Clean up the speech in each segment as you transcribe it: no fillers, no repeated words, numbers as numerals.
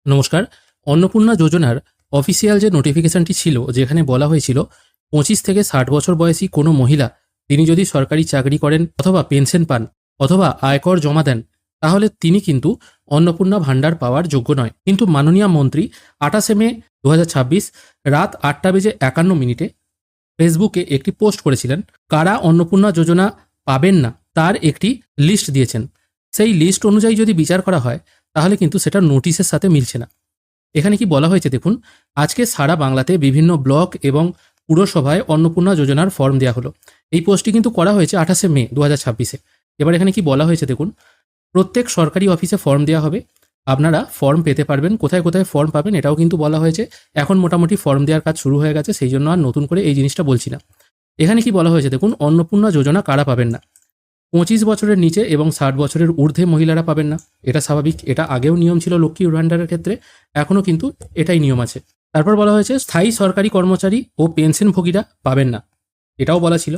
নমস্কার। অন্নপূর্ণা যোজনার অফিসিয়াল যে নোটিফিকেশনটি ছিল, যেখানে বলা হয়েছিল 25 থেকে 60 বছর বয়সী কোনো মহিলা তিনি যদি সরকারি চাকরি করেন অথবা পেনশন পান অথবা আয়কর জমা দেন, তাহলে তিনি কিন্তু অন্নপূর্ণা ভাণ্ডার পাওয়ার যোগ্য নয়। কিন্তু মাননীয় মন্ত্রী 28শে মে 2026 রাত 8:51 ফেসবুকে একটি পোস্ট করেছিলেন। কারা অন্নপূর্ণা যোজনা পাবেন না তার একটি লিস্ট দিয়েছেন। সেই লিস্ট অনুযায়ী যদি বিচার করা হয় তাহলে কিন্তু সেটা নোটিশের সাথে মিলছে না। এখানে কি বলা হয়েছে দেখুন, আজকে সারা বাংলাতে বিভিন্ন ব্লক এবং পুরসভায় অন্নপূর্ণা যোজনার ফর্ম দেওয়া হলো। এই পোস্টটি কিন্তু করা হয়েছে 28শে মে 2026। এবার এখানে কি বলা হয়েছে দেখুন, প্রত্যেক সরকারি অফিসে ফর্ম দেওয়া হবে, আপনারা ফর্ম পেতে পারবেন। কোথায় কোথায় ফর্ম পাবেন এটাও কিন্তু বলা হয়েছে। এখন মোটামুটি ফর্ম দেওয়ার কাজ শুরু হয়ে গেছে, সেই জন্য আর নতুন করে এই জিনিসটা বলছি না। এখানে কি বলা হয়েছে দেখুন, অন্নপূর্ণা যোজনা কারা পাবেন না? 25 বছরের নিচে এবং 60 বছরের ঊর্ধ্বে মহিলারা পাবেন না। এটা স্বাভাবিক, এটা আগেও নিয়ম ছিল লক্ষ্মীর ভাণ্ডারের ক্ষেত্রে, এখনও কিন্তু এটাই নিয়ম আছে। তারপর বলা হয়েছে স্থায়ী সরকারি কর্মচারী ও পেনশনভোগীরা পাবেন না, এটাও বলা ছিল।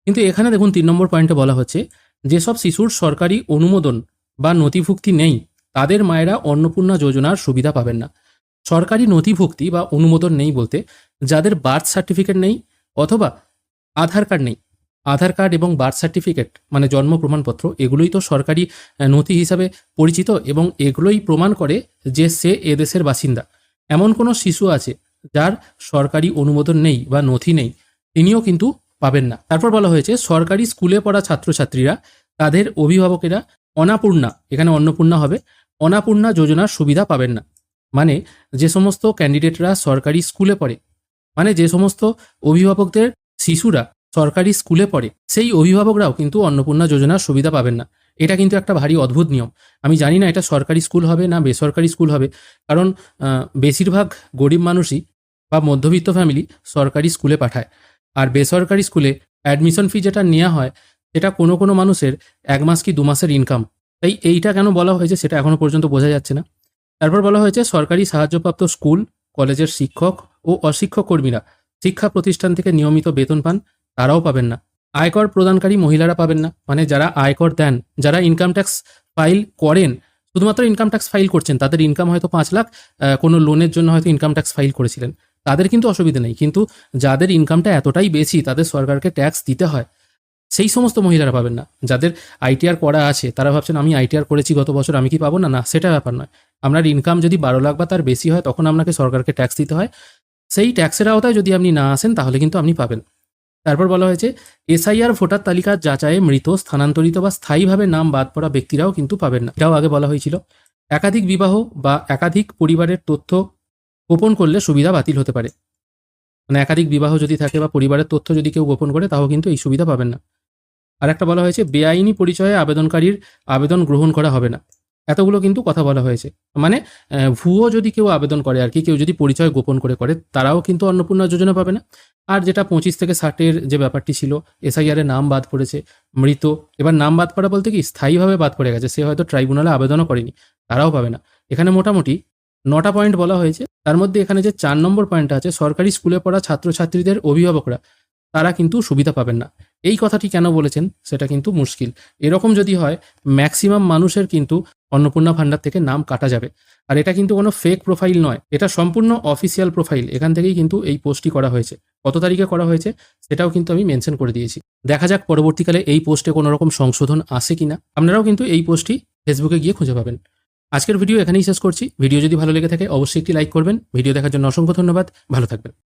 কিন্তু এখানে দেখুন 3 নম্বর পয়েন্টে বলা হচ্ছে যেসব শিশুর সরকারি অনুমোদন বা নথিভুক্তি নেই তাদের মায়েরা অন্নপূর্ণা যোজনার সুবিধা পাবেন না। সরকারি নথিভুক্তি বা অনুমোদন নেই বলতে যাদের বার্থ সার্টিফিকেট নেই অথবা আধার কার্ড নেই। আধার কার্ড এবং বার্থ সার্টিফিকেট মানে জন্ম প্রমাণপত্র, এগুলোই তো সরকারি নথি হিসাবে পরিচিত এবং এগুলোই প্রমাণ করে যে সে এদেশের বাসিন্দা। এমন কোনো শিশু আছে যার সরকারি অনুমোদন নেই বা নথি নেই, তিনিও কিন্তু পাবেন না। তারপর বলা হয়েছে সরকারি স্কুলে পড়া ছাত্রছাত্রীরা, তাদের অভিভাবকেরা অনাপূর্ণা, এখানে অন্নপূর্ণা হবে, অনাপূর্ণা যোজনার সুবিধা পাবেন না। মানে যে সমস্ত ক্যান্ডিডেটরা সরকারি স্কুলে পড়ে, মানে যে সমস্ত অভিভাবকদের শিশুরা সরকারি স্কুলে পড়ে, সেই অভিভাবকরাও কিন্তু অন্নপূর্ণা যোজনার সুবিধা পাবেন না। এটা কিন্তু একটা ভারী অদ্ভুত নিয়ম। আমি জানি না এটা সরকারি স্কুল হবে না বেসরকারি স্কুল হবে, কারণ বেশিরভাগ গরিব মানুষই বা মধ্যবিত্ত ফ্যামিলি সরকারি স্কুলে পাঠায়। আর বেসরকারি স্কুলে অ্যাডমিশন ফি যেটা নেওয়া হয় সেটা কোনো কোনো মানুষের 1 মাস কি 2 মাসের ইনকাম। তাই এইটা কেন বলা হয়েছে সেটা এখনো পর্যন্ত বোঝা যাচ্ছে না। তারপর বলা হয়েছে সরকারি সাহায্যপ্রাপ্ত স্কুল কলেজের শিক্ষক ও অশিক্ষক কর্মীরা শিক্ষা প্রতিষ্ঠান থেকে নিয়মিত বেতন পান, তারাও পাবেন না। আয়কর প্রদানকারী মহিলারা পাবেন না, মানে যারা আয়কর দেন, যারা ইনকাম ট্যাক্স ফাইল করেন, শুধুমাত্র ইনকাম ট্যাক্স ফাইল করছেন, তাদের ইনকাম হয়তো 5 লাখ, কোনো লোনের জন্য হয়তো ইনকাম ট্যাক্স ফাইল করেছিলেন, তাদের কিন্তু অসুবিধা নেই। কিন্তু যাদের ইনকামটা এতটাই বেশি তাদের সরকারকে ট্যাক্স দিতে হয়, সেই সমস্ত মহিলারা পাবেন না। যাদের আইটিআর করা আছে তারা ভাবছেন আমি আইটিআর করেছি গত বছর, আমি কি পাবো না? না, সেটা ব্যাপার নয়। আপনার ইনকাম যদি 12 লাখ বা তার বেশি হয় তখন আপনাকে সরকারকে ট্যাক্স দিতে হয়। সেই ট্যাক্সের আওতায় যদি আপনি না আসেন তাহলে কিন্তু আপনি পাবেন। তারপর বলা হয়েছে এসআইআর ভোটার তালিকার যাচাইয়ে মৃত, স্থানান্তরিত বা স্থায়ীভাবে নাম বাদ পড়া ব্যক্তিরাও কিন্তু পাবেন না, এটাও আগে বলা হয়েছিল। একাধিক বিবাহ বা একাধিক পরিবারের তথ্য গোপন করলে সুবিধা বাতিল হতে পারে। মানে একাধিক বিবাহ যদি থাকে বা পরিবারের তথ্য যদি কেউ গোপন করে তাও কিন্তু এই সুবিধা পাবেন না। আর একটা বলা হয়েছে বেআইনি পরিচয়ে আবেদনকারীর আবেদন গ্রহণ করা হবে না। এতগুলো কিন্তু কথা বলা হয়েছে। মানে ভুয়ো যদি কেউ আবেদন করে আর কি, কেউ যদি পরিচয় গোপন করে তারাও কিন্তু অন্নপূর্ণা যোজনা পাবে না। আর যেটা 25 থেকে 60-এর যে ব্যাপারটি ছিল, এসআইআরে নাম বাদ পড়েছে, মৃত, এবার নাম বাদ পড়া বলতে কি স্থায়ীভাবে বাদ পড়ে গেছে, সে হয়তো ট্রাইব্যুনালে আবেদনও করেনি, তারাও পাবে না। এখানে মোটামুটি 9টা পয়েন্ট বলা হয়েছে। তার মধ্যে এখানে যে 4 নম্বর পয়েন্টটা আছে, সরকারি স্কুলে পড়া ছাত্রছাত্রীদের অভিভাবকরা তারা কিন্তু সুবিধা পাবেন না। এই কথাটি কেন বলেছেন সেটা কিন্তু মুশকিল। এরকম যদি হয় ম্যাক্সিমাম মানুষের কিন্তু অন্নপূর্ণা ভাণ্ডার থেকে নাম কাটা যাবে। আর এটা কিন্তু কোনো ফেক প্রোফাইল নয়, এটা সম্পূর্ণ অফিসিয়াল প্রোফাইল। এখান থেকেই কিন্তু এই পোস্টটি করা হয়েছে। কত তারিখে করা হয়েছে সেটাও কিন্তু আমি মেনশন করে দিয়েছি। দেখা যাক পরবর্তীকালে এই পোস্টে কোনো রকম সংশোধন আসে কিনা। আপনারাও কিন্তু এই পোস্টটি ফেসবুকে গিয়ে খুঁজে পাবেন। আজকের ভিডিও এখানেই শেষ করছি। ভিডিও যদি ভালো লেগে থাকে অবশ্যই একটি লাইক করবেন। ভিডিও দেখার জন্য অসংখ্য ধন্যবাদ। ভালো থাকবেন।